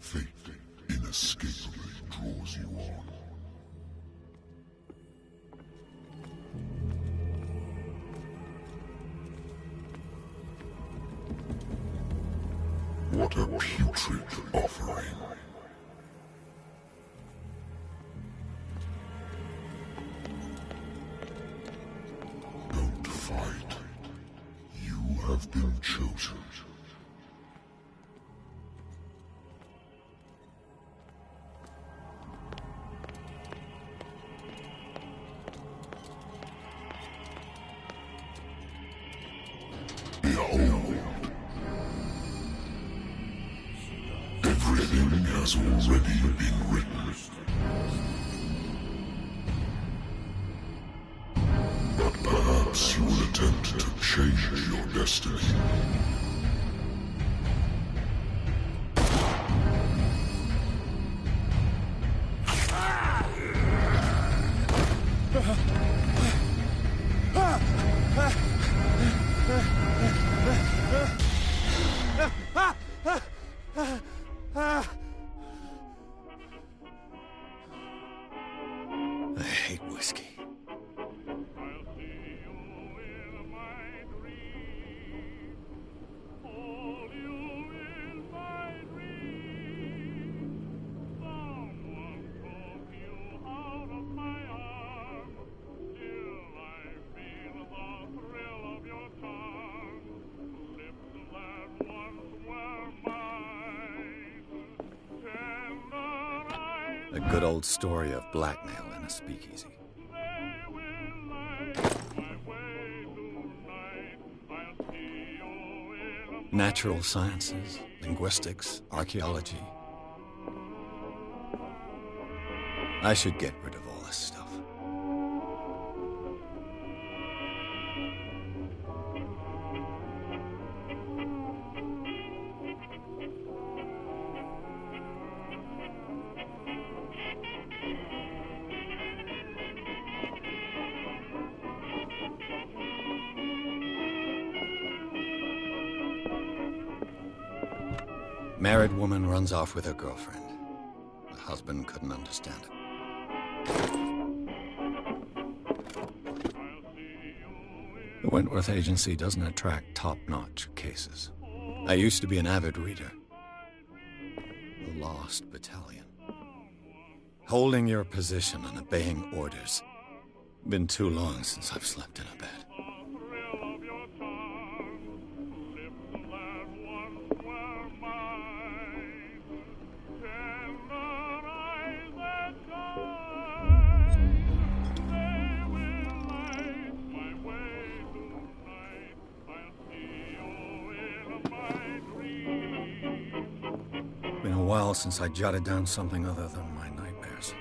Fate inescapably draws you on. What a putrid offering. Don't fight. You have been chosen. Behold. Everything has already been written. But perhaps you will attempt to change your destiny. I hate whiskey. A good old story of blackmail in a speakeasy. Natural sciences, linguistics, archaeology. I should get rid of all this stuff. Married woman runs off with her girlfriend. The husband couldn't understand it. The Wentworth Agency doesn't attract top-notch cases. I used to be an avid reader. The Lost Battalion. Holding your position and obeying orders. Been too long since I've slept in a bed. Been a while since I jotted down something other than my nightmares.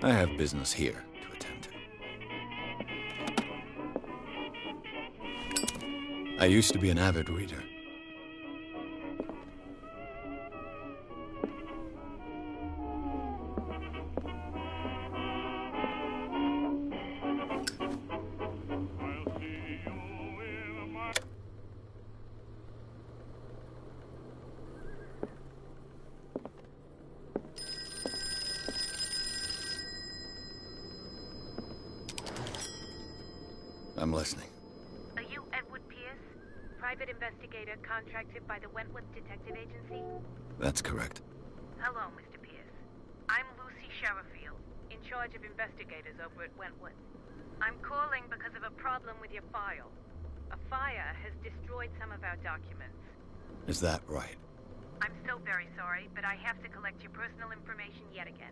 I have business here to attend to. I used to be an avid reader. I'm listening. Are you Edward Pierce, private investigator contracted by the Wentworth Detective Agency? That's correct. Hello, Mr. Pierce. I'm Lucy Sherifield, in charge of investigators over at Wentworth. I'm calling because of a problem with your file. A fire has destroyed some of our documents. Is that right? I'm so very sorry, but I have to collect your personal information yet again.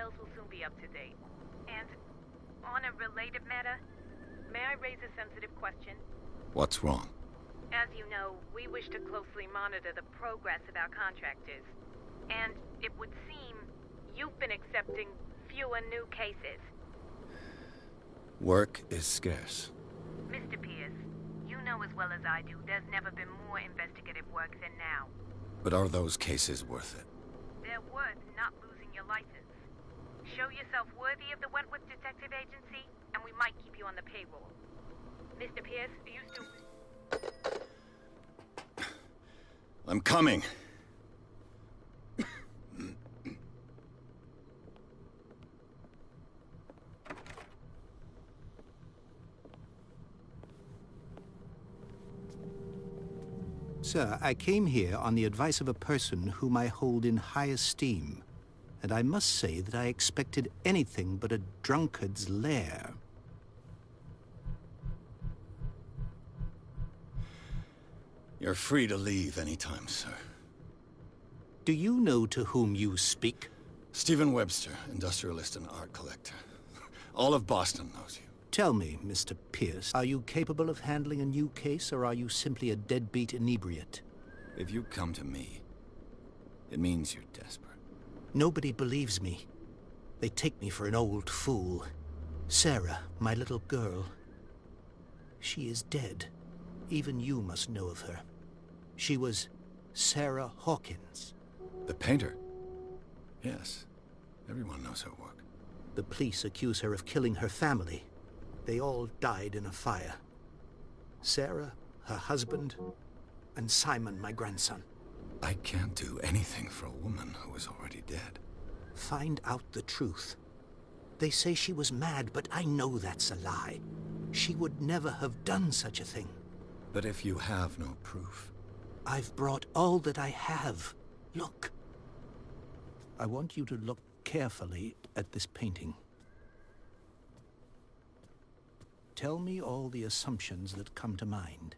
files will soon be up to date. And on a related matter, may I raise a sensitive question? What's wrong? As you know, we wish to closely monitor the progress of our contractors. And it would seem you've been accepting fewer new cases. Work is scarce. Mr. Pierce, you know as well as I do there's never been more investigative work than now. But are those cases worth it? They're worth not losing your license. Show yourself worthy of the Wentworth Detective Agency, and we might keep you on the payroll. Mr. Pierce, you still... I'm coming. Sir, I came here on the advice of a person whom I hold in high esteem, and I must say that I expected anything but a drunkard's lair. You're free to leave anytime, sir. Do you know to whom you speak? Stephen Webster, industrialist and art collector. All of Boston knows you. Tell me, Mr. Pierce, are you capable of handling a new case, or are you simply a deadbeat inebriate? If you come to me, it means you're desperate. Nobody believes me. They take me for an old fool. Sarah, my little girl, she is dead. Even you must know of her. She was Sarah Hawkins. The painter? Yes. Everyone knows her work. The police accuse her of killing her family. They all died in a fire. Sarah, her husband, and Simon, my grandson. I can't do anything for a woman who is already dead. Find out the truth. They say she was mad, but I know that's a lie. She would never have done such a thing. But if you have no proof... I've brought all that I have. Look. I want you to look carefully at this painting. Tell me all the assumptions that come to mind.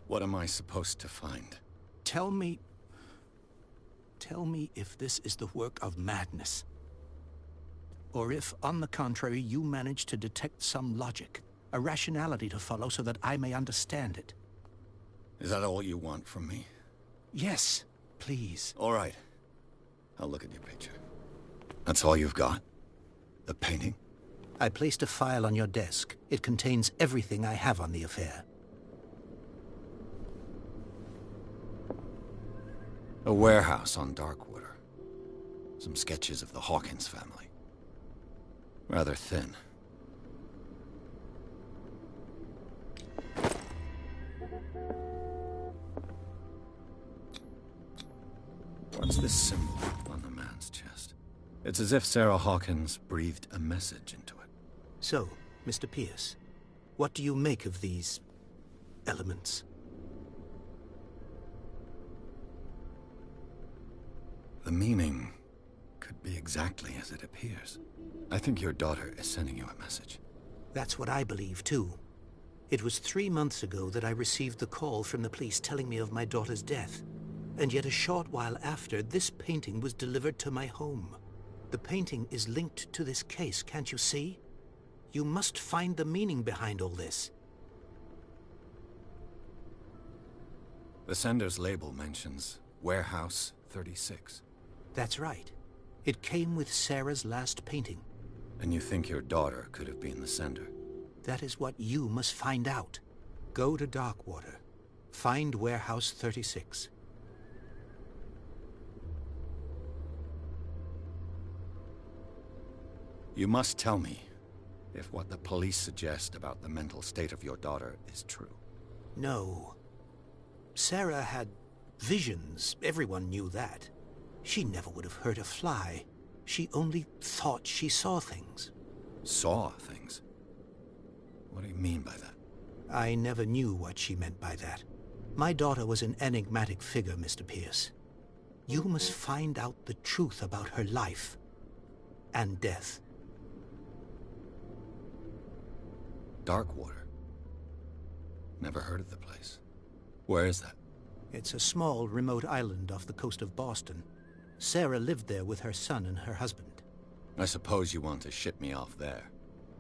What am I supposed to find? Tell me if this is the work of madness. Or if, on the contrary, you manage to detect some logic, a rationality to follow so that I may understand it. Is that all you want from me? Yes, please. All right. I'll look at your picture. That's all you've got? The painting? I placed a file on your desk. It contains everything I have on the affair. A warehouse on Darkwater. Some sketches of the Hawkins family. Rather thin. What's this symbol on the man's chest? It's as if Sarah Hawkins breathed a message into it. So, Mr. Pierce, what do you make of these elements? The meaning could be exactly as it appears. I think your daughter is sending you a message. That's what I believe, too. It was 3 months ago that I received the call from the police telling me of my daughter's death. And yet a short while after, this painting was delivered to my home. The painting is linked to this case, can't you see? You must find the meaning behind all this. The sender's label mentions Warehouse 36. That's right. It came with Sarah's last painting. And you think your daughter could have been the sender? That is what you must find out. Go to Darkwater. Find Warehouse 36. You must tell me if what the police suggest about the mental state of your daughter is true. No. Sarah had visions. Everyone knew that. She never would have hurt a fly. She only thought she saw things. Saw things? What do you mean by that? I never knew what she meant by that. My daughter was an enigmatic figure, Mr. Pierce. You must find out the truth about her life and death. Darkwater. Never heard of the place. Where is that? It's a small, remote island off the coast of Boston. Sarah lived there with her son and her husband. I suppose you want to ship me off there.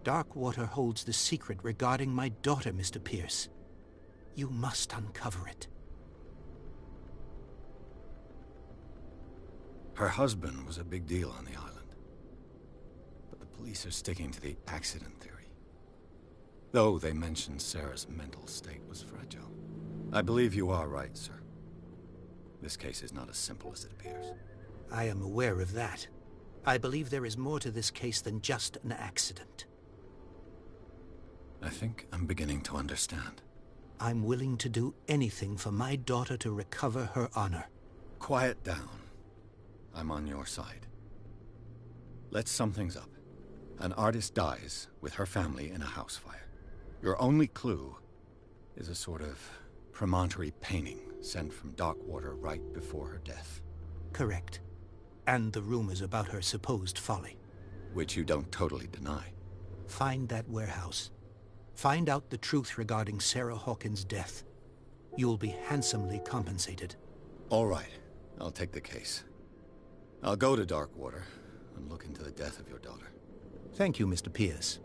Darkwater holds the secret regarding my daughter, Mr. Pierce. You must uncover it. Her husband was a big deal on the island. But the police are sticking to the accident theory. Though they mentioned Sarah's mental state was fragile. I believe you are right, sir. This case is not as simple as it appears. I am aware of that. I believe there is more to this case than just an accident. I think I'm beginning to understand. I'm willing to do anything for my daughter to recover her honor. Quiet down. I'm on your side. Let's sum things up. An artist dies with her family in a house fire. Your only clue is a sort of promontory painting sent from Darkwater right before her death. Correct. And the rumors about her supposed folly. Which you don't totally deny. Find that warehouse. Find out the truth regarding Sarah Hawkins' death. You'll be handsomely compensated. All right. I'll take the case. I'll go to Darkwater and look into the death of your daughter. Thank you, Mr. Pierce.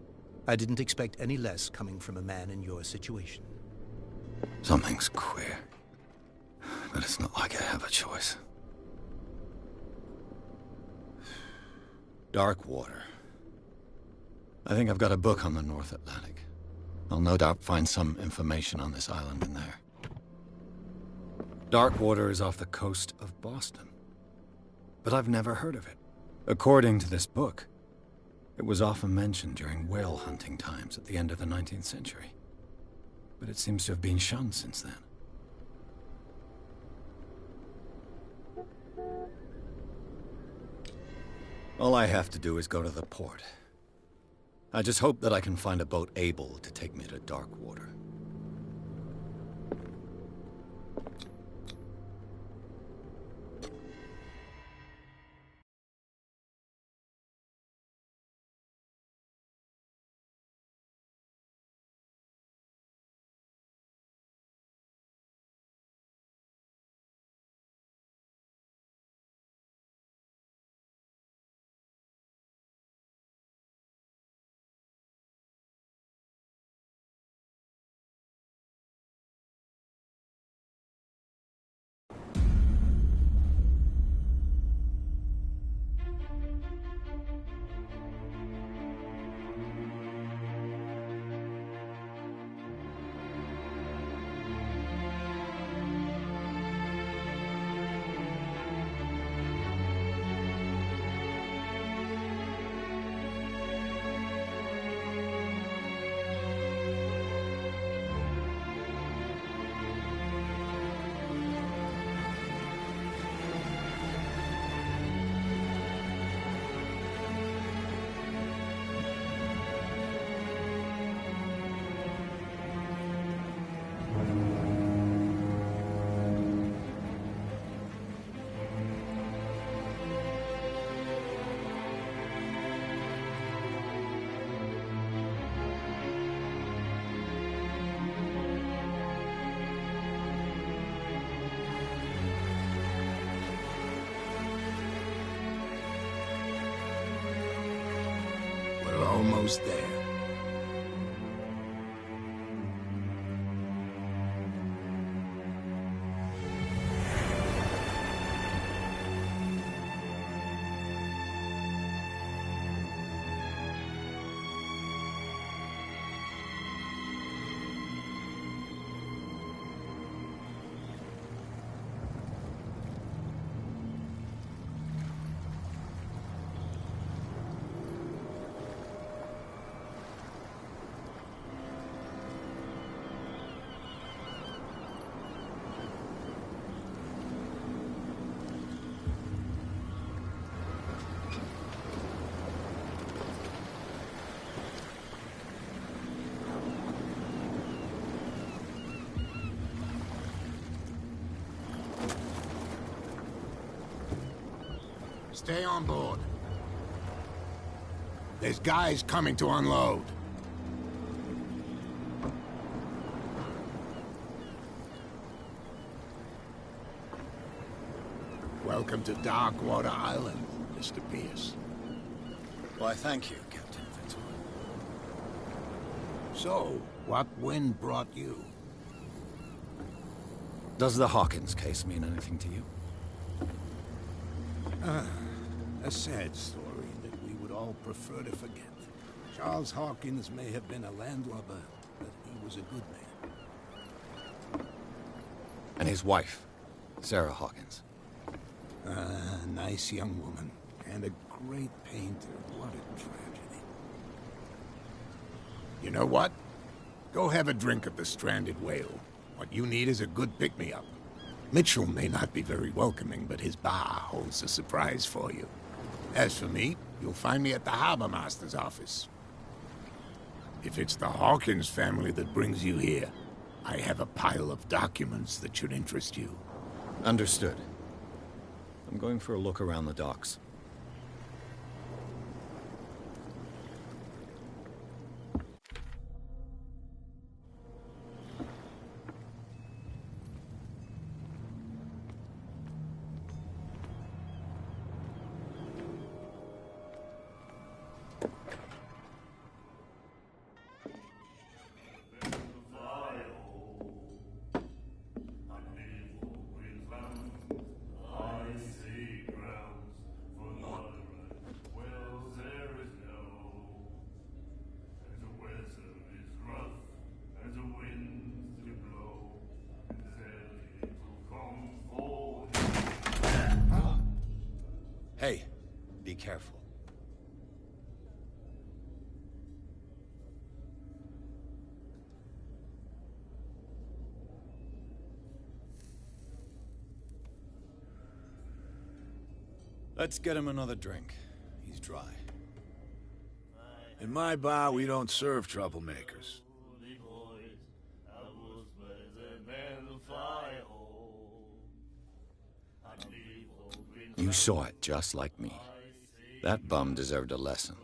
I didn't expect any less coming from a man in your situation. Something's queer. But it's not like I have a choice. Darkwater. I think I've got a book on the North Atlantic. I'll no doubt find some information on this island in there. Darkwater is off the coast of Boston. But I've never heard of it. According to this book, it was often mentioned during whale hunting times at the end of the 19th century. But it seems to have been shunned since then. All I have to do is go to the port. I just hope that I can find a boat able to take me to Darkwater. Almost there. Stay on board. There's guys coming to unload. Welcome to Darkwater Island, Mr. Pierce. Why, thank you, Captain Fitzroy. So, what wind brought you? Does the Hawkins case mean anything to you? A sad story that we would all prefer to forget. Charles Hawkins may have been a landlubber, but he was a good man. And his wife, Sarah Hawkins. A nice young woman, and a great painter. What a tragedy. You know what? Go have a drink at the Stranded Whale. What you need is a good pick-me-up. Mitchell may not be very welcoming, but his bar holds a surprise for you. As for me, you'll find me at the Harbor Master's office. If it's the Hawkins family that brings you here, I have a pile of documents that should interest you. Understood. I'm going for a look around the docks. Hey, be careful. Let's get him another drink. He's dry. In my bar, we don't serve troublemakers. You saw it just like me. That bum deserved a lesson.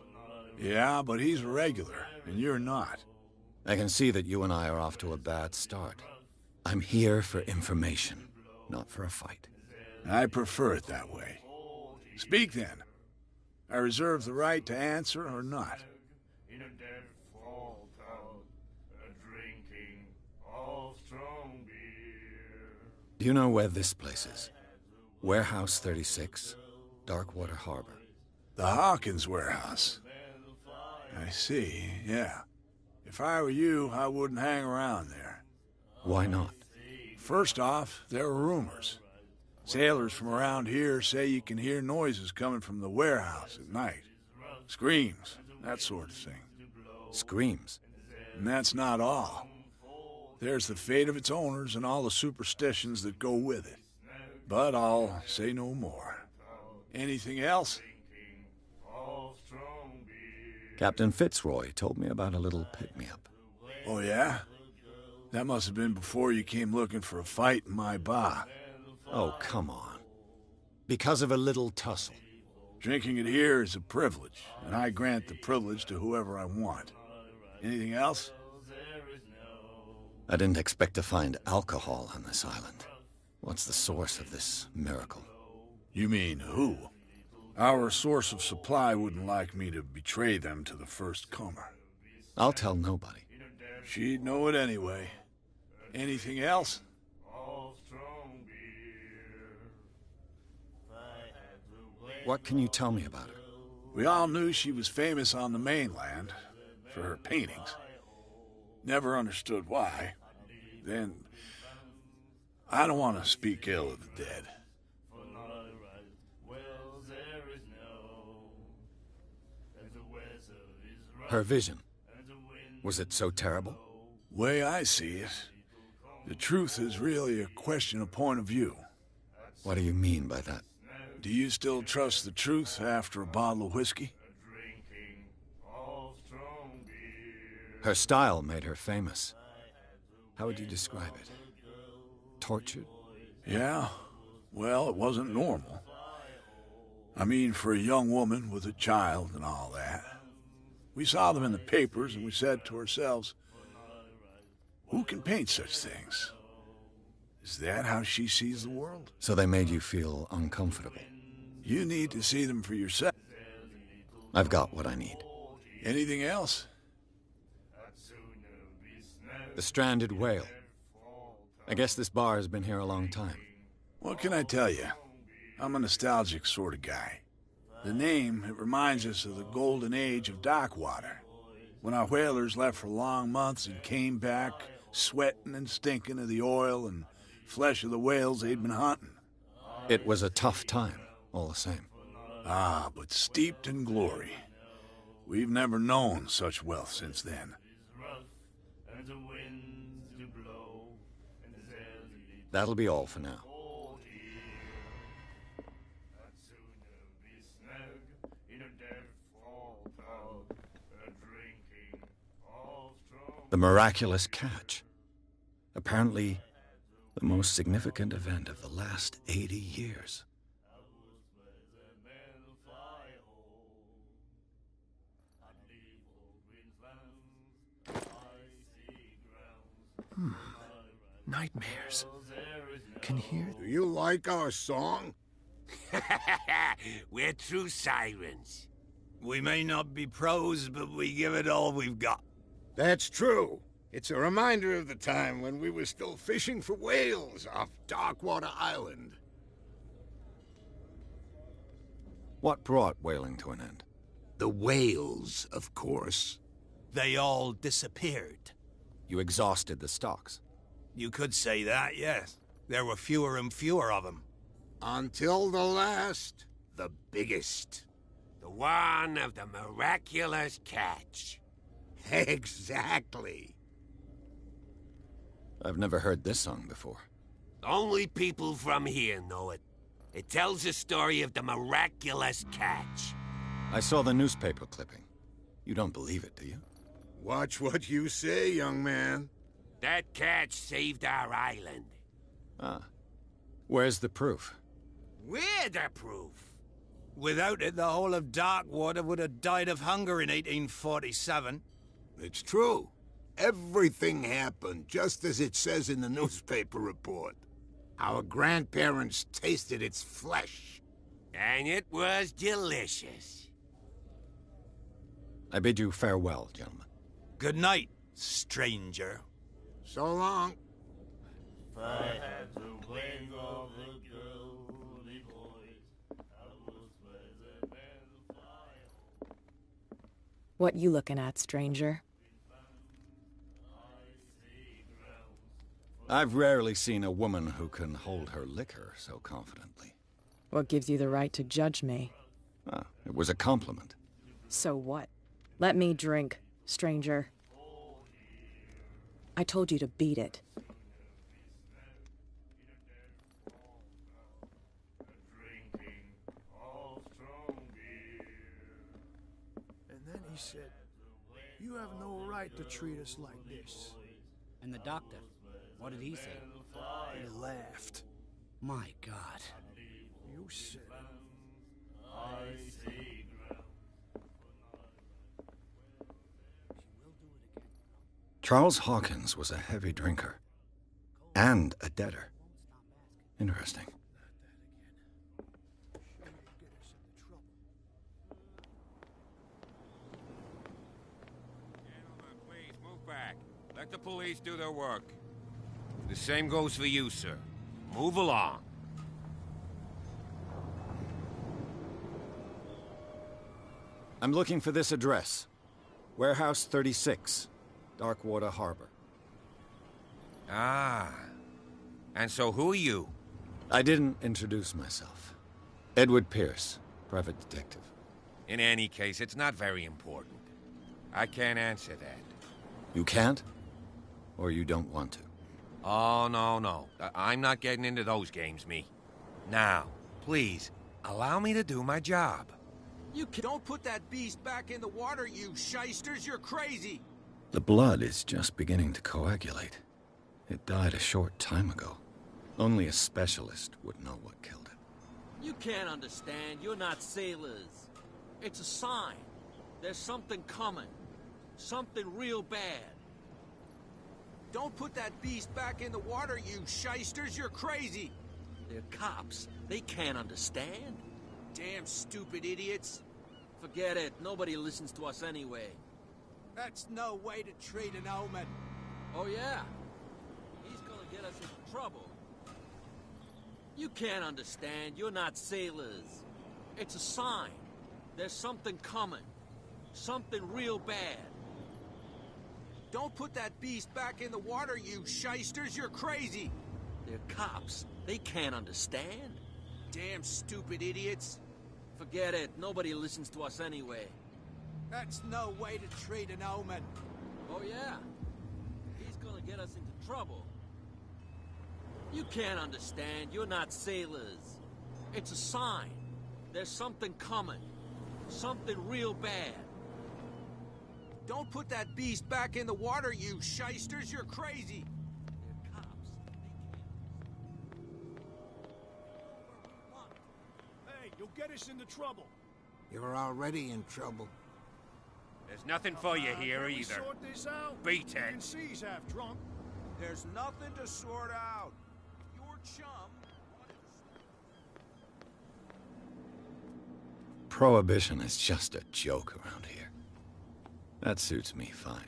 Yeah, but he's a regular, and you're not. I can see that you and I are off to a bad start. I'm here for information, not for a fight. I prefer it that way. Speak then. I reserve the right to answer or not. Do you know where this place is? Warehouse 36, Darkwater Harbor. The Hawkins warehouse. I see, yeah. If I were you, I wouldn't hang around there. Why not? First off, there are rumors. Sailors from around here say you can hear noises coming from the warehouse at night. Screams, that sort of thing. Screams? And that's not all. There's the fate of its owners and all the superstitions that go with it. But I'll say no more. Anything else? Captain Fitzroy told me about a little pick-me-up. Oh, yeah? That must have been before you came looking for a fight in my bar. Oh, come on. Because of a little tussle. Drinking it here is a privilege, and I grant the privilege to whoever I want. Anything else? I didn't expect to find alcohol on this island. What's the source of this miracle? You mean who? Our source of supply wouldn't like me to betray them to the first comer. I'll tell nobody. She'd know it anyway. Anything else? What can you tell me about her? We all knew she was famous on the mainland for her paintings. Never understood why. Then, I don't want to speak ill of the dead. Her vision. Was it so terrible? Way I see it, the truth is really a question of point of view. What do you mean by that? Do you still trust the truth after a bottle of whiskey? Her style made her famous. How would you describe it? Tortured? Yeah. Well, it wasn't normal. I mean, for a young woman with a child and all that. We saw them in the papers and we said to ourselves, who can paint such things? Is that how she sees the world? So they made you feel uncomfortable. You need to see them for yourself. I've got what I need. Anything else? The stranded whale. I guess this bar has been here a long time. What can I tell you? I'm a nostalgic sort of guy. The name, it reminds us of the golden age of dockwater, when our whalers left for long months and came back sweating and stinking of the oil and flesh of the whales they'd been hunting. It was a tough time, all the same. Ah, but steeped in glory. We've never known such wealth since then. That'll be all for now. The miraculous catch. Apparently, the most significant event of the last 80 years. Nightmares. Can hear... Do you like our song? We're true sirens. We may not be pros, but we give it all we've got. That's true. It's a reminder of the time when we were still fishing for whales off Darkwater Island. What brought whaling to an end? The whales, of course. They all disappeared. You exhausted the stocks. You could say that, yes. There were fewer and fewer of them. Until the last, the biggest. The one of the miraculous catch. Exactly. I've never heard this song before. Only people from here know it. It tells the story of the miraculous catch. I saw the newspaper clipping. You don't believe it, do you? Watch what you say, young man. That catch saved our island. Ah. Where's the proof? We're the proof. Without it, the whole of Darkwater would have died of hunger in 1847. It's true. Everything happened just as it says in the newspaper report. Our grandparents tasted its flesh. And it was delicious. I bid you farewell, gentlemen. Good night, stranger. So long. What you looking at, stranger? I've rarely seen a woman who can hold her liquor so confidently. What gives you the right to judge me? Ah, it was a compliment. So what? Let me drink, stranger. I told you to beat it. And then he said, "You have no right to treat us like this." And the doctor, what did he say? He laughed. My God. You said it. Charles Hawkins was a heavy drinker. And a debtor. Interesting. Gentlemen, please move back. Let the police do their work. The same goes for you, sir. Move along. I'm looking for this address. Warehouse 36, Darkwater Harbor. Ah. And so who are you? I didn't introduce myself. Edward Pierce, private detective. In any case, it's not very important. I can't answer that. You can't? Or you don't want to? Oh, no. I'm not getting into those games, me. Now, please, allow me to do my job. Don't put that beast back in the water, you shysters! You're crazy! The blood is just beginning to coagulate. It died a short time ago. Only a specialist would know what killed it. You can't understand. You're not sailors. It's a sign. There's something coming. Something real bad. Don't put that beast back in the water, you shysters! You're crazy! They're cops. They can't understand. Damn stupid idiots! Forget it. Nobody listens to us anyway. That's no way to treat an omen. Oh, yeah? He's gonna get us into trouble. You can't understand. You're not sailors. It's a sign. There's something coming. Something real bad. Don't put that beast back in the water, you shysters! You're crazy! They're cops. They can't understand. Damn stupid idiots! Forget it. Nobody listens to us anyway. That's no way to treat an omen. Oh, yeah? He's gonna get us into trouble. You can't understand. You're not sailors. It's a sign. There's something coming. Something real bad. Don't put that beast back in the water, you shysters! You're crazy! They're cops. Hey, you'll get us into trouble. You're already in trouble. There's nothing for you here Can we either. sort this out? Beat You it. can see he's half drunk. There's nothing to sort out. Your chum... Prohibition is just a joke around here. That suits me fine.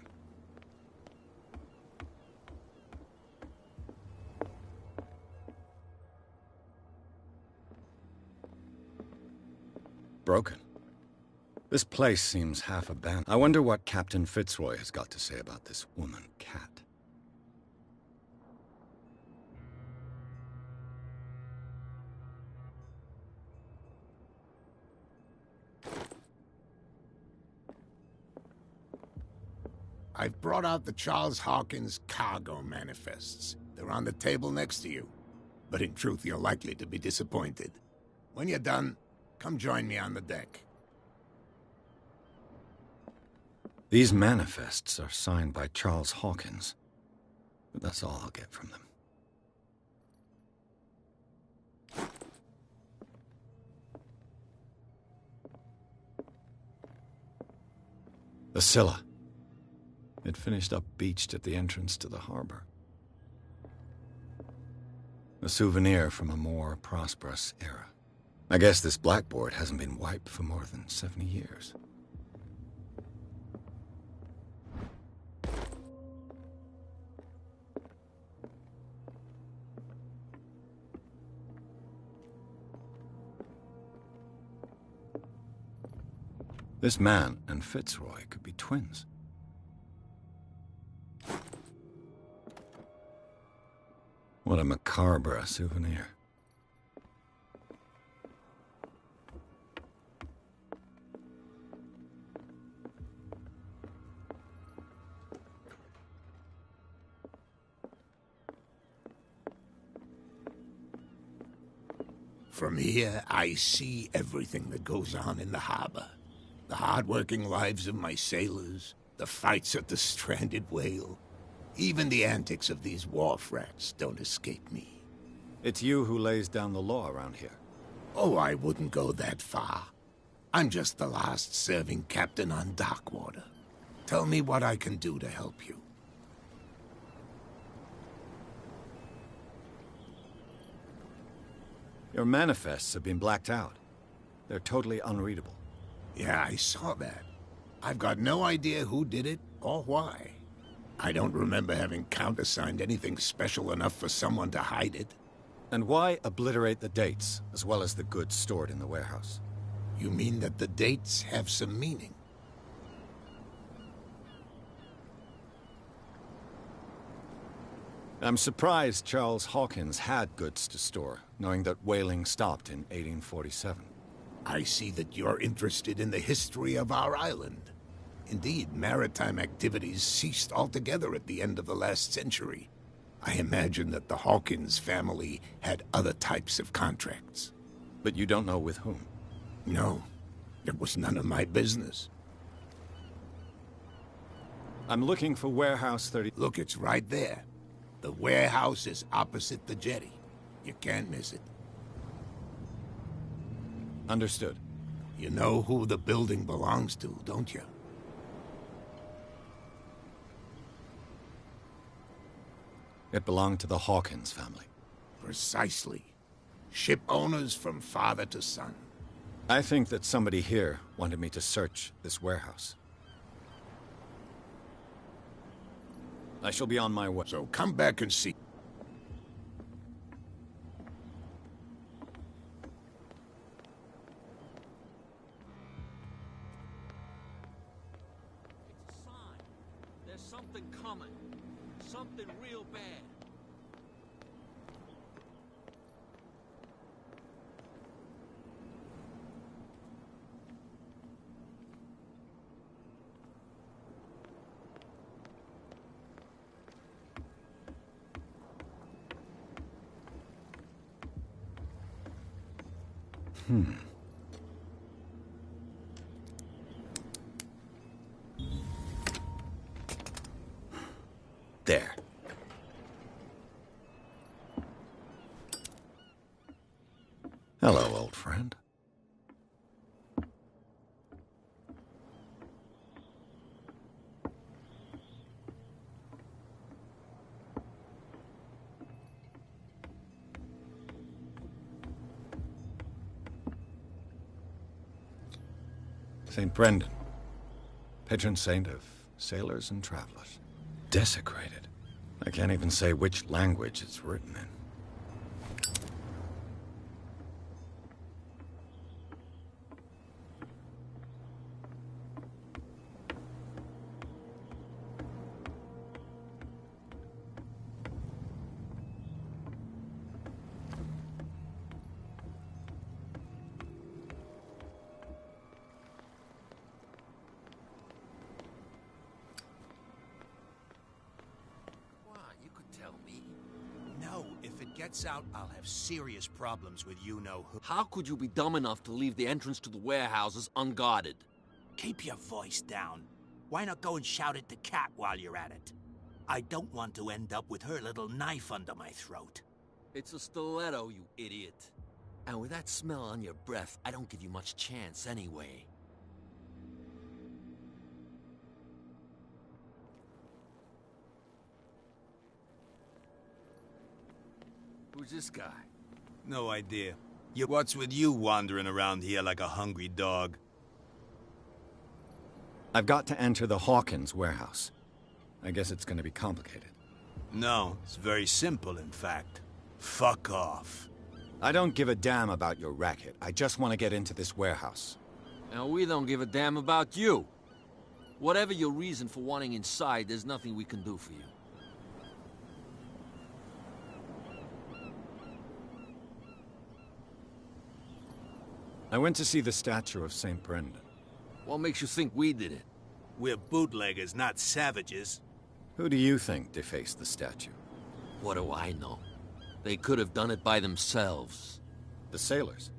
Broken. This place seems half abandoned. I wonder what Captain Fitzroy has got to say about this woman, Cat. I've brought out the Charles Hawkins cargo manifests. They're on the table next to you. But in truth, you're likely to be disappointed. When you're done, come join me on the deck. These manifests are signed by Charles Hawkins. But that's all I'll get from them. The Scylla. It finished up beached at the entrance to the harbor. A souvenir from a more prosperous era. I guess this blackboard hasn't been wiped for more than 70 years. This man and Fitzroy could be twins. What a macabre souvenir. From here, I see everything that goes on in the harbor. The hard-working lives of my sailors, the fights at the stranded whale. Even the antics of these wharf rats don't escape me. It's you who lays down the law around here. Oh, I wouldn't go that far. I'm just the last serving captain on Darkwater. Tell me what I can do to help you. Your manifests have been blacked out. They're totally unreadable. Yeah, I saw that. I've got no idea who did it or why. I don't remember having countersigned anything special enough for someone to hide it. And why obliterate the dates, as well as the goods stored in the warehouse? You mean that the dates have some meaning? I'm surprised Charles Hawkins had goods to store, knowing that whaling stopped in 1847. I see that you're interested in the history of our island. Indeed, maritime activities ceased altogether at the end of the last century. I imagine that the Hawkins family had other types of contracts. But you don't know with whom? No, it was none of my business. I'm looking for Warehouse 30... Look, it's right there. The warehouse is opposite the jetty. You can't miss it. Understood. You know who the building belongs to, don't you? It belonged to the Hawkins family. Precisely. Ship owners from father to son. I think that somebody here wanted me to search this warehouse. I shall be on my way. So come back and see. It's a sign. There's something coming. Something real bad. There. Hello, old friend. St. Brendan, patron saint of sailors and travelers. Desecrated. I can't even say which language it's written in. No, if it gets out, I'll have serious problems with you-know-who. How could you be dumb enough to leave the entrance to the warehouses unguarded? Keep your voice down. Why not go and shout at the cat while you're at it? I don't want to end up with her little knife under my throat. It's a stiletto, you idiot. And with that smell on your breath, I don't give you much chance anyway. Who's this guy? No idea. What's with you wandering around here like a hungry dog? I've got to enter the Hawkins warehouse. I guess it's gonna be complicated. No, it's very simple, in fact. Fuck off. I don't give a damn about your racket. I just want to get into this warehouse. And we don't give a damn about you. Whatever your reason for wanting inside, there's nothing we can do for you. I went to see the statue of St. Brendan. What makes you think we did it? We're bootleggers, not savages. Who do you think defaced the statue? What do I know? They could have done it by themselves. The sailors?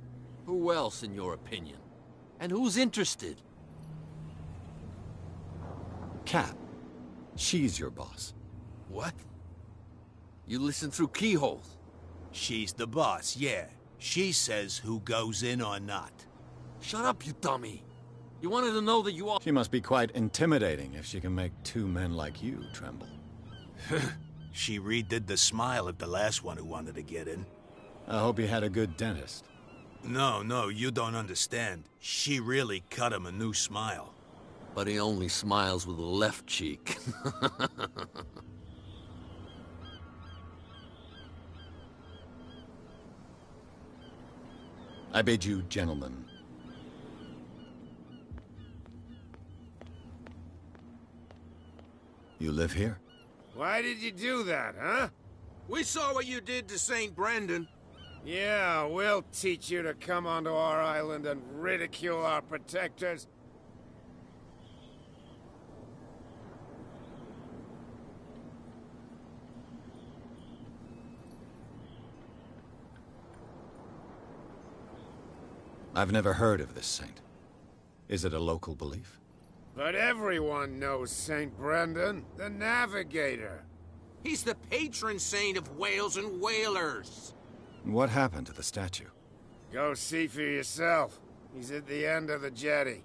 Who else, in your opinion? And who's interested? Kat. She's your boss. What? You listen through keyholes? She's the boss, yeah. She says who goes in or not. Shut up, you dummy. You wanted to know that you all— She must be quite intimidating if she can make two men like you tremble. She redid the smile at the last one who wanted to get in. I hope he had a good dentist. No, you don't understand. She really cut him a new smile. But he only smiles with the left cheek. I bid you, gentlemen. You live here? Why did you do that, huh? We saw what you did to St. Brendan. Yeah, we'll teach you to come onto our island and ridicule our protectors. I've never heard of this saint. Is it a local belief? But everyone knows St. Brendan, the Navigator. He's the patron saint of whales and whalers. What happened to the statue? Go see for yourself. He's at the end of the jetty.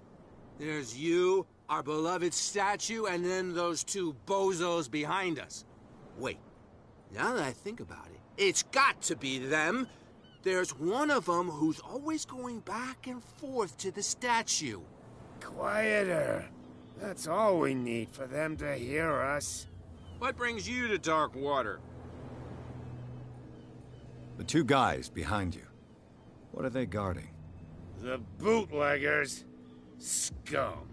There's you, our beloved statue, and then those two bozos behind us. Wait, Now that I think about it, it's got to be them. There's one of them who's always going back and forth to the statue. Quieter. That's all we need for them to hear us. What brings you to Darkwater? The two guys behind you. What are they guarding? The bootleggers. Scum.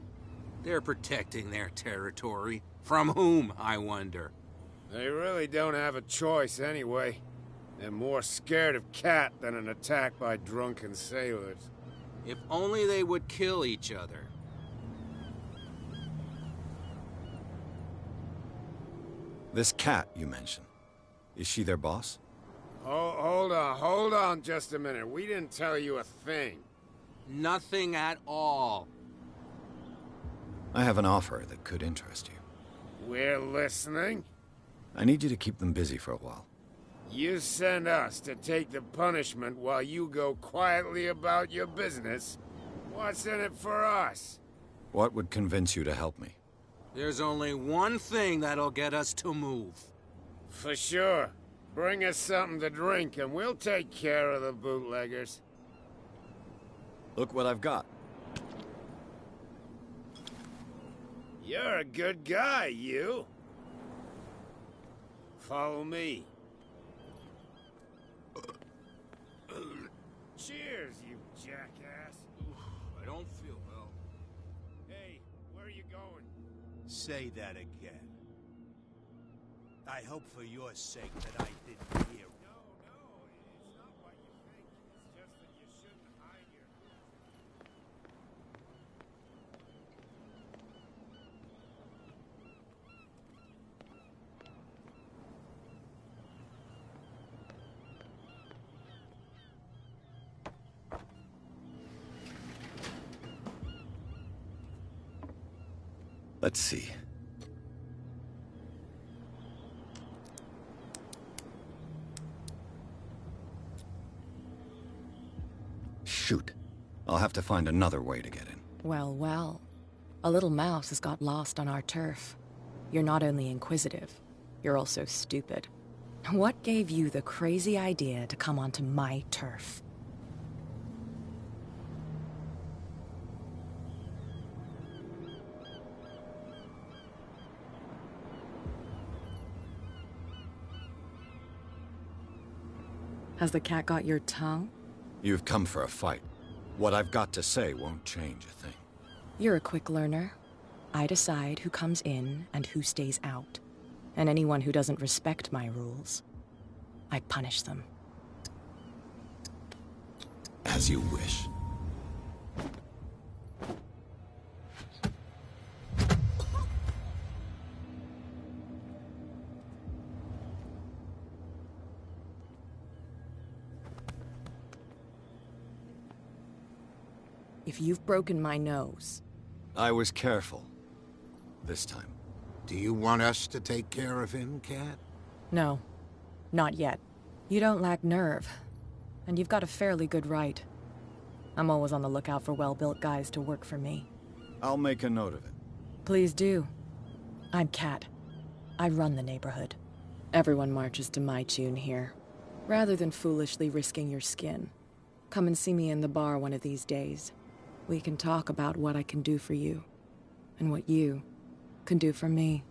They're protecting their territory. From whom, I wonder? They really don't have a choice anyway. They're more scared of Cat than an attack by drunken sailors. If only they would kill each other. This Cat you mentioned, is she their boss? Oh, hold on just a minute. We didn't tell you a thing. Nothing at all. I have an offer that could interest you. We're listening. I need you to keep them busy for a while. You send us to take the punishment while you go quietly about your business. What's in it for us? What would convince you to help me? There's only one thing that'll get us to move. For sure. Bring us something to drink and we'll take care of the bootleggers. Look what I've got. You're a good guy, you. Follow me. Cheers, you jackass. I don't feel well. Hey, where are you going? Say that again. I hope for your sake that I didn't hear. No, it's not what you think. It's just that you shouldn't hide your... Let's see. Shoot. I'll have to find another way to get in. Well, well. A little mouse has got lost on our turf. You're not only inquisitive, you're also stupid. What gave you the crazy idea to come onto my turf? Has the cat got your tongue? You've come for a fight. What I've got to say won't change a thing. You're a quick learner. I decide who comes in and who stays out. And anyone who doesn't respect my rules, I punish them. As you wish. If you've broken my nose... I was careful. This time. Do you want us to take care of him, Cat? No. Not yet. You don't lack nerve. And you've got a fairly good right. I'm always on the lookout for well-built guys to work for me. I'll make a note of it. Please do. I'm Cat. I run the neighborhood. Everyone marches to my tune here. Rather than foolishly risking your skin, come and see me in the bar one of these days. We can talk about what I can do for you, and what you can do for me.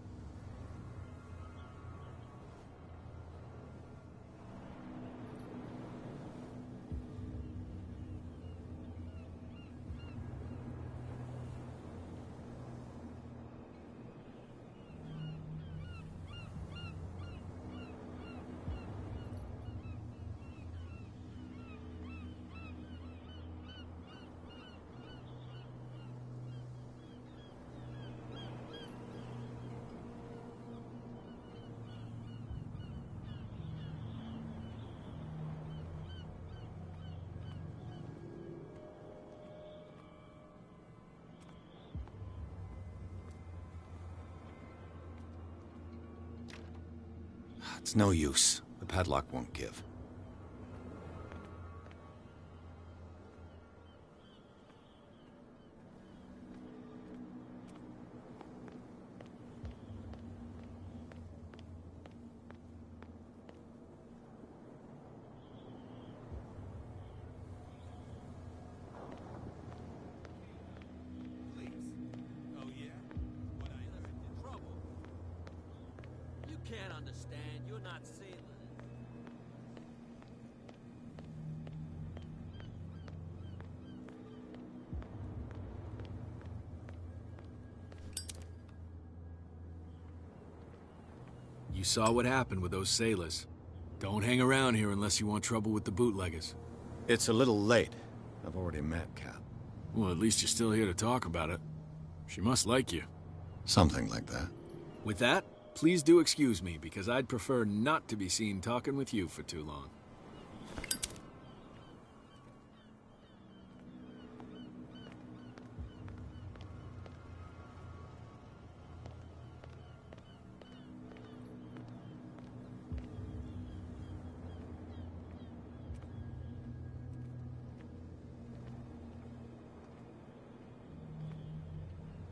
It's no use. The padlock won't give. can't understand. You're not sailors. You saw what happened with those sailors. Don't hang around here unless you want trouble with the bootleggers. It's a little late. I've already met Cap. Well, at least you're still here to talk about it. She must like you. Something like that. With that, please do excuse me, because I'd prefer not to be seen talking with you for too long.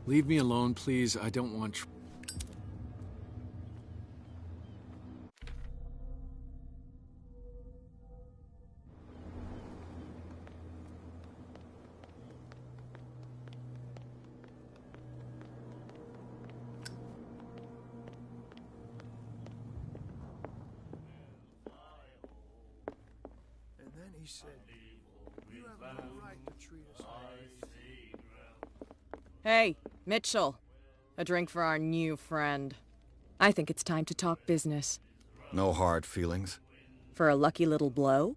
Leave me alone, please. I don't want... And then he said, you have no right to treat us like this. Hey, Mitchell. A drink for our new friend. I think it's time to talk business. No hard feelings? For a lucky little blow?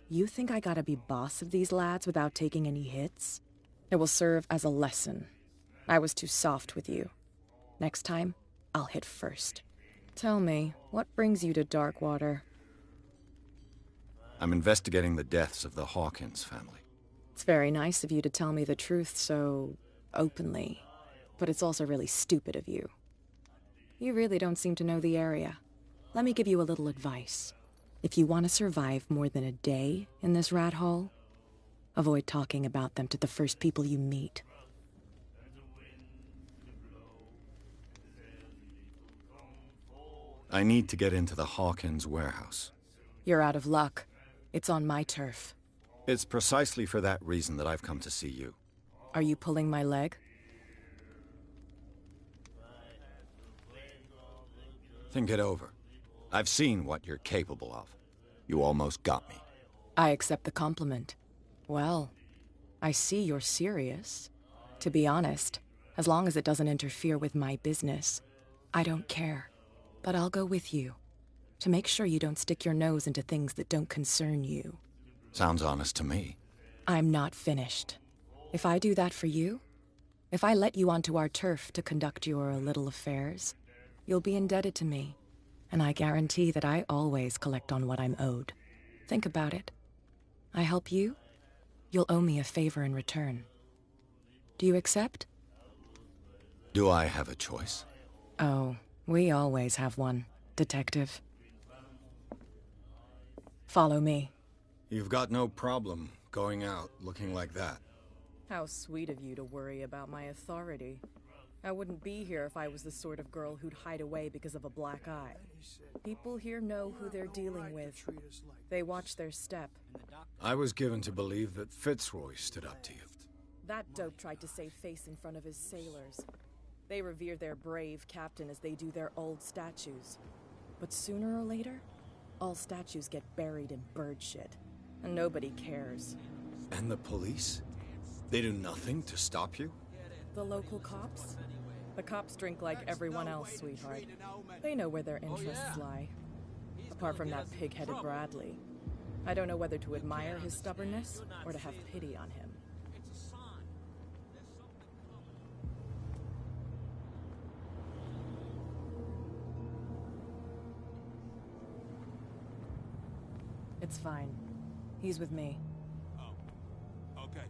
You think I gotta be boss of these lads without taking any hits? It will serve as a lesson. I was too soft with you. Next time, I'll hit first. Tell me, what brings you to Darkwater? I'm investigating the deaths of the Hawkins family. It's very nice of you to tell me the truth so openly, but it's also really stupid of you. You really don't seem to know the area. Let me give you a little advice. If you want to survive more than a day in this rat hole, avoid talking about them to the first people you meet. I need to get into the Hawkins warehouse. You're out of luck. It's on my turf. It's precisely for that reason that I've come to see you. Are you pulling my leg? Think it over. I've seen what you're capable of. You almost got me. I accept the compliment. Well, I see you're serious. To be honest, as long as it doesn't interfere with my business, I don't care. But I'll go with you, to make sure you don't stick your nose into things that don't concern you. Sounds honest to me. I'm not finished. If I do that for you, if I let you onto our turf to conduct your little affairs, you'll be indebted to me, and I guarantee that I always collect on what I'm owed. Think about it. I help you, you'll owe me a favor in return. Do you accept? Do I have a choice? Oh, we always have one, Detective. Follow me. You've got no problem going out looking like that. How sweet of you to worry about my authority. I wouldn't be here if I was the sort of girl who'd hide away because of a black eye. People here know who they're dealing with. They watch their step. I was given to believe that Fitzroy stood up to you. That dope tried to save face in front of his sailors. They revere their brave captain as they do their old statues. But sooner or later, all statues get buried in bird shit. And nobody cares. And the police? They do nothing to stop you? The local cops? The cops drink like everyone else, sweetheart. They know where their interests lie. Apart from that pig-headed Bradley. I don't know whether to admire his stubbornness or to have pity on him. It's fine. He's with me. Oh, okay.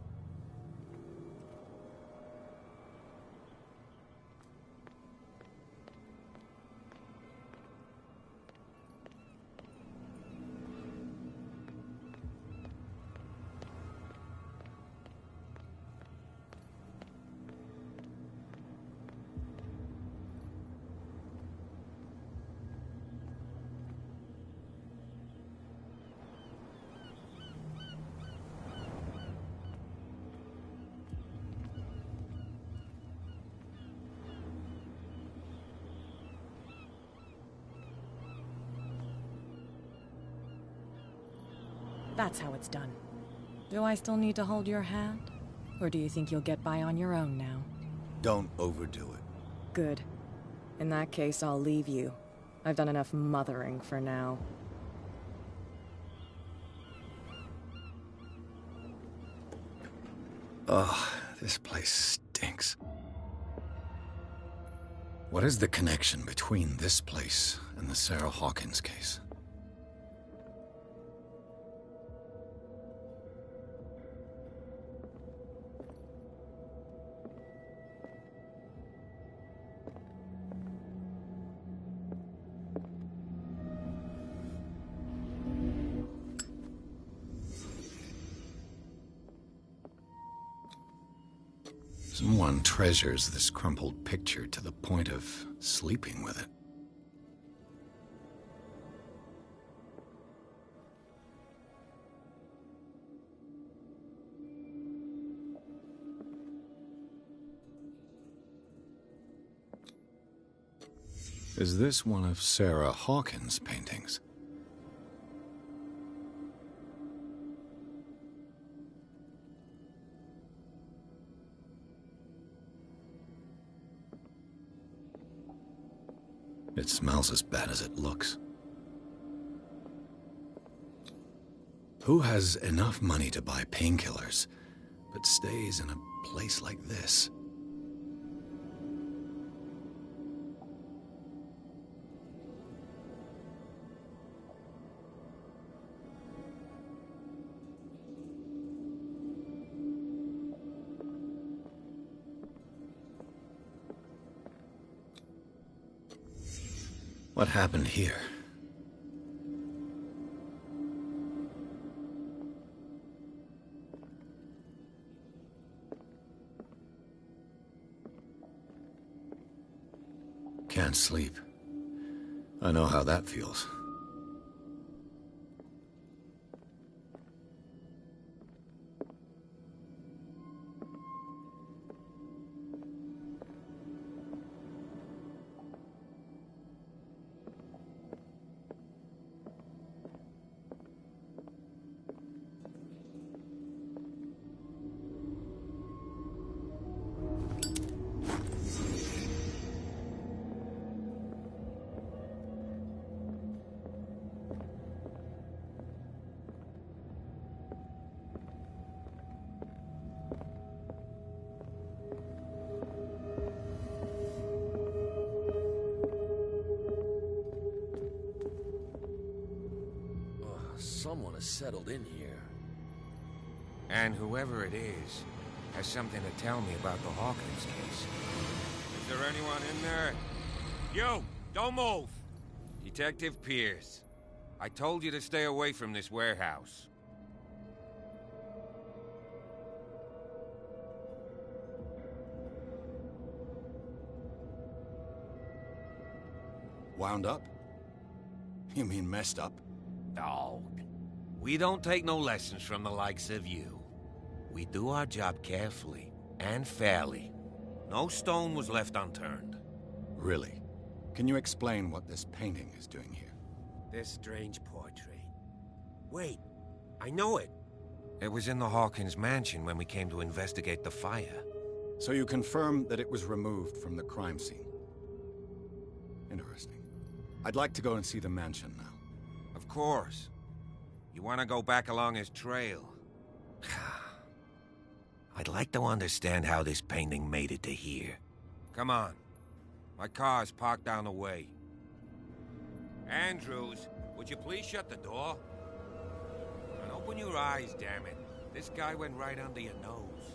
That's how it's done. Do I still need to hold your hand? Or do you think you'll get by on your own now? Don't overdo it. Good. In that case, I'll leave you. I've done enough mothering for now. Ugh, this place stinks. What is the connection between this place and the Sarah Hawkins case? Someone treasures this crumpled picture to the point of sleeping with it. Is this one of Sarah Hawkins' paintings? It smells as bad as it looks. Who has enough money to buy painkillers, but stays in a place like this? What happened here? Can't sleep. I know how that feels. Someone has settled in here. And whoever it is has something to tell me about the Hawkins case. Is there anyone in there? You! Don't move! Detective Pierce. I told you to stay away from this warehouse. Wound up? You mean messed up? Dog. We don't take no lessons from the likes of you. We do our job carefully and fairly. No stone was left unturned. Really? Can you explain what this painting is doing here? This strange portrait. Wait, I know it. It was in the Hawkins mansion when we came to investigate the fire. So you confirm that it was removed from the crime scene? Interesting. I'd like to go and see the mansion now. Of course. You want to go back along his trail? I'd like to understand how this painting made it to here. Come on. My car's parked down the way. Andrews, would you please shut the door? And open your eyes, damn it. This guy went right under your nose.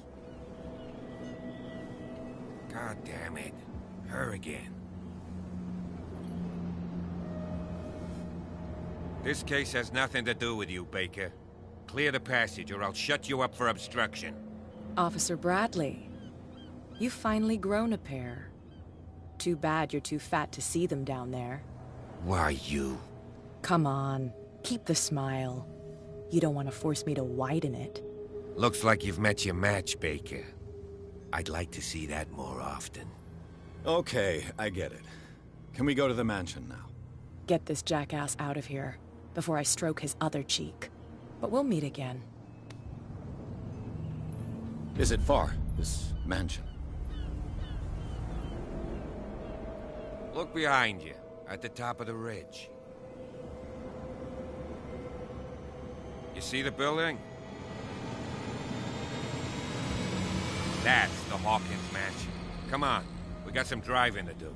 God damn it. Her again. This case has nothing to do with you, Baker. Clear the passage, or I'll shut you up for obstruction. Officer Bradley, you've finally grown a pair. Too bad you're too fat to see them down there. Why, you? Come on, keep the smile. You don't want to force me to widen it. Looks like you've met your match, Baker. I'd like to see that more often. Okay, I get it. Can we go to the mansion now? Get this jackass out of here before I stroke his other cheek. but we'll meet again. Is it far, this mansion? Look behind you, at the top of the ridge. You see the building? That's the Hawkins mansion. Come on, we got some driving to do.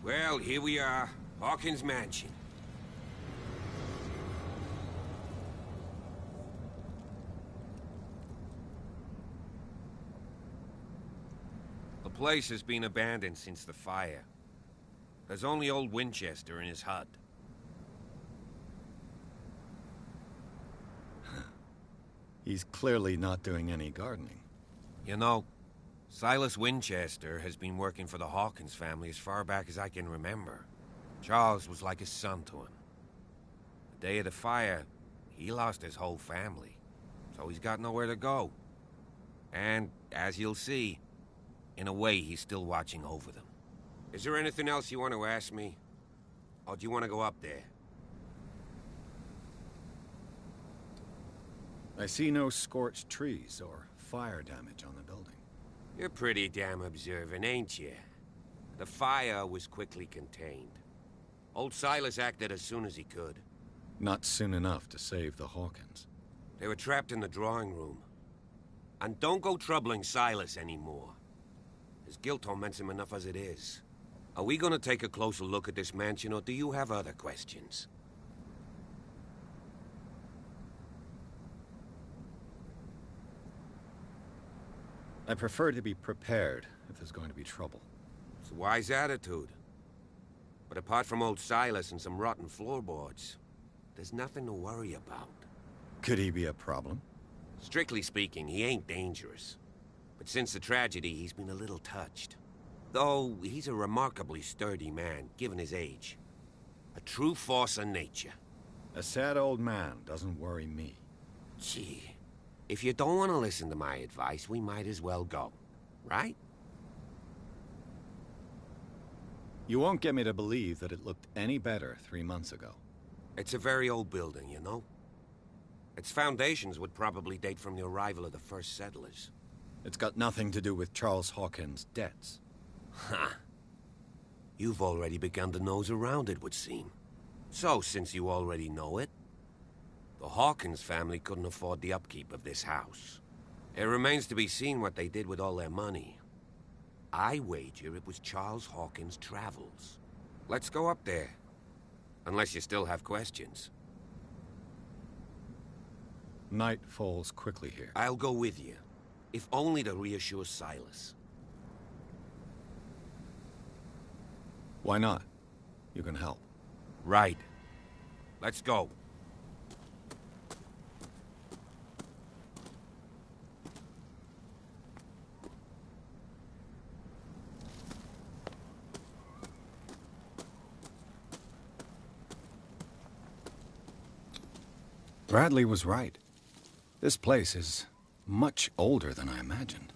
Well, here we are, Hawkins Mansion. The place has been abandoned since the fire. There's only old Winchester in his hut. He's clearly not doing any gardening. You know, Silas Winchester has been working for the Hawkins family as far back as I can remember. Charles was like a son to him. The day of the fire, he lost his whole family, so he's got nowhere to go. And, as you'll see, in a way, he's still watching over them. Is there anything else you want to ask me? Or do you want to go up there? I see no scorched trees or fire damage on the building. You're pretty damn observant, ain't you? The fire was quickly contained. Old Silas acted as soon as he could. Not soon enough to save the Hawkins. They were trapped in the drawing room. And don't go troubling Silas anymore. His guilt torments him enough as it is. Are we gonna take a closer look at this mansion, or do you have other questions? I prefer to be prepared if there's going to be trouble. It's a wise attitude. But apart from old Silas and some rotten floorboards, there's nothing to worry about. Could he be a problem? Strictly speaking, he ain't dangerous. But since the tragedy, he's been a little touched. Though, he's a remarkably sturdy man, given his age. A true force of nature. A sad old man doesn't worry me. Gee, if you don't want to listen to my advice, we might as well go. Right? You won't get me to believe that it looked any better 3 months ago. It's a very old building, you know? Its foundations would probably date from the arrival of the first settlers. It's got nothing to do with Charles Hawkins' debts. Ha! You've already begun to nose around, it would seem. So, since you already know it, the Hawkins family couldn't afford the upkeep of this house. It remains to be seen what they did with all their money. I wager it was Charles Hawkins' travels. Let's go up there. Unless you still have questions. Night falls quickly here. I'll go with you. If only to reassure Silas. Why not? You can help. Right. Let's go. Bradley was right. This place is much older than I imagined.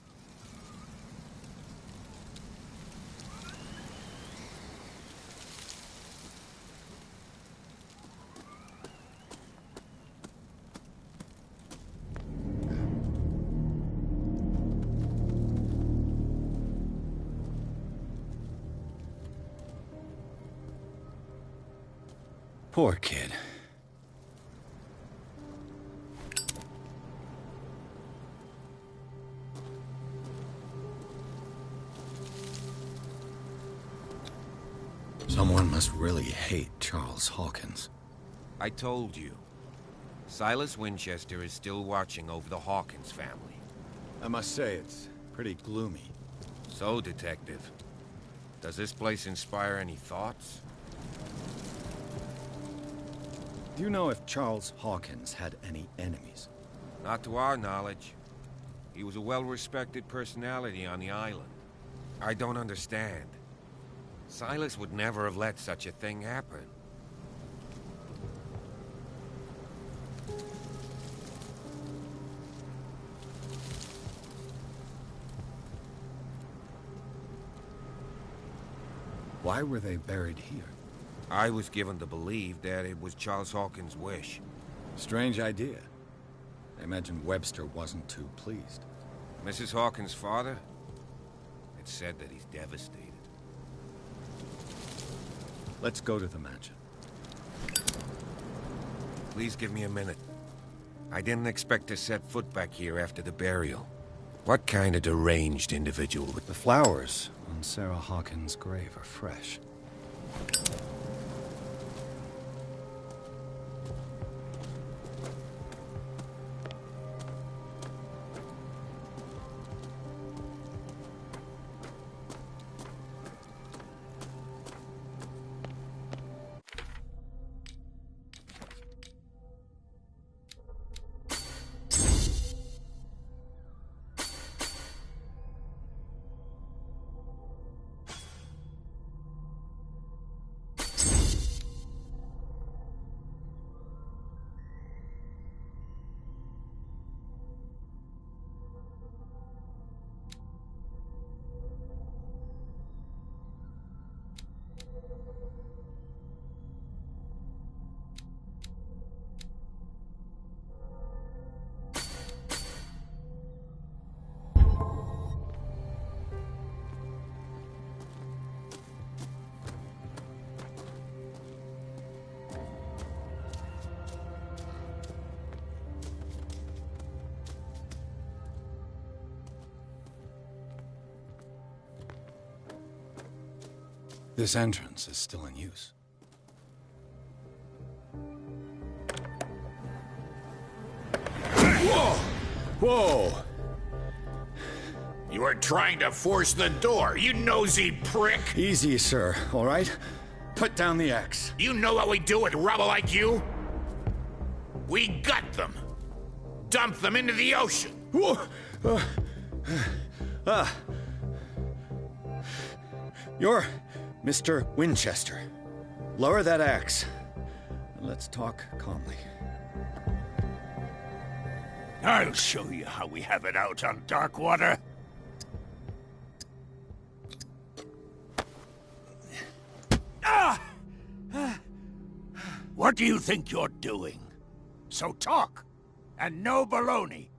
Poor kid. Someone must really hate Charles Hawkins. I told you. Silas Winchester is still watching over the Hawkins family. I must say, it's pretty gloomy. So, Detective, does this place inspire any thoughts? Do you know if Charles Hawkins had any enemies? Not to our knowledge. He was a well-respected personality on the island. I don't understand. Silas would never have let such a thing happen. Why were they buried here? I was given to believe that it was Charles Hawkins' wish. Strange idea. I imagine Webster wasn't too pleased. Mrs. Hawkins' father? It's said that he's devastated. Let's go to the mansion. Please give me a minute. I didn't expect to set foot back here after the burial. What kind of deranged individual would... The flowers on Sarah Hawkins' grave are fresh. This entrance is still in use. Whoa! Whoa! You are trying to force the door, you nosy prick! Easy, sir, all right? Put down the axe. You know what we do with rubble like you? We gut them. Dump them into the ocean. Whoa! You're Mr. Winchester. Lower that axe. And let's talk calmly. I'll show you how we have it out on Darkwater. What do you think you're doing? So talk, and no baloney.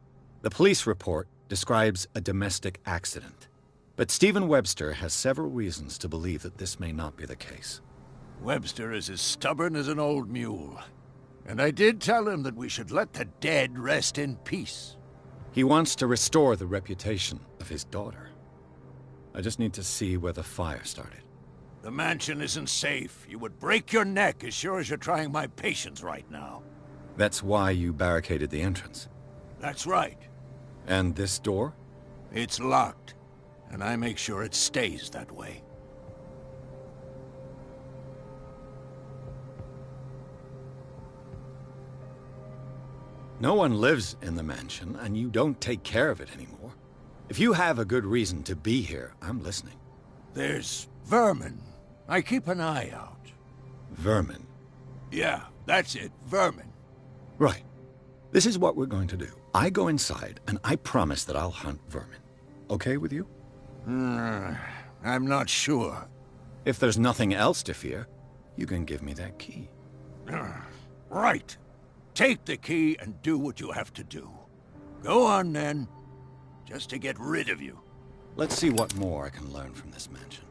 The police report describes a domestic accident. But Stephen Webster has several reasons to believe that this may not be the case. Webster is as stubborn as an old mule. And I did tell him that we should let the dead rest in peace. He wants to restore the reputation of his daughter. I just need to see where the fire started. The mansion isn't safe. You would break your neck as sure as you're trying my patience right now. That's why you barricaded the entrance. That's right. And this door? It's locked. And I make sure it stays that way. No one lives in the mansion, and you don't take care of it anymore. If you have a good reason to be here, I'm listening. There's vermin. I keep an eye out. Vermin? Yeah, that's it, vermin. Right. This is what we're going to do. I go inside, and I promise that I'll hunt vermin. Okay with you? I'm not sure. If there's nothing else to fear, you can give me that key. Right. Take the key and do what you have to do. Go on, then. Just to get rid of you. Let's see what more I can learn from this mansion.